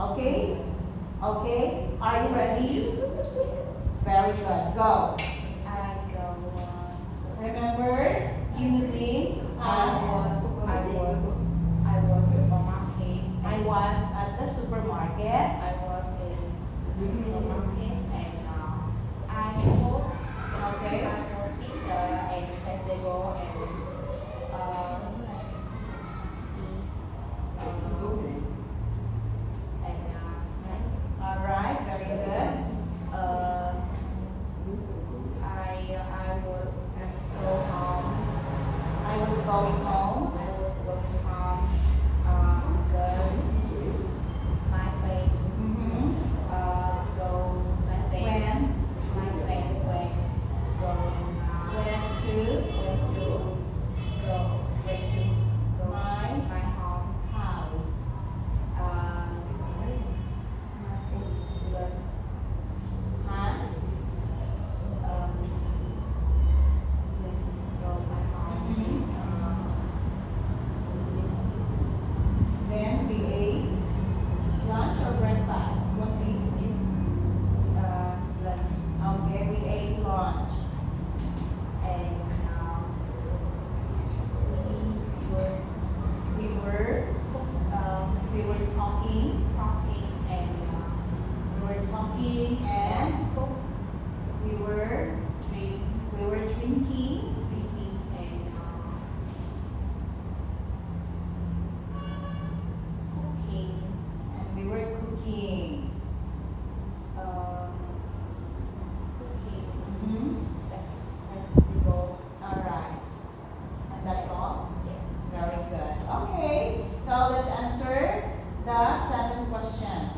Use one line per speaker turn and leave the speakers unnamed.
Okay? Okay? Are you ready? Very good. Go.
I was
Remember using past.
I was supermarket.
I was at the supermarket.
I was in the supermarket and I bought
Okay.
pizza and vegetable and snack.
All right. Very good.
I was go home.
I was going home.
I was going home because my friend
Mm-hmm.
go my friend went going
Went to
went to go
My
my home.
house.
It's lunch.
Huh?
When go my home
Mhm. Then we ate lunch or breakfast. What we
is lunch
Okay, we ate lunch.
and
We were we were talking.
talking and
We were talking and
cook
we were
drink
drinking.
drinking and cooking
And we were cooking.
cooking
Mm-hmm.
vegetable.
All right. And that's all?
Yes.
Very good. Okay. So let's answer the 7 questions.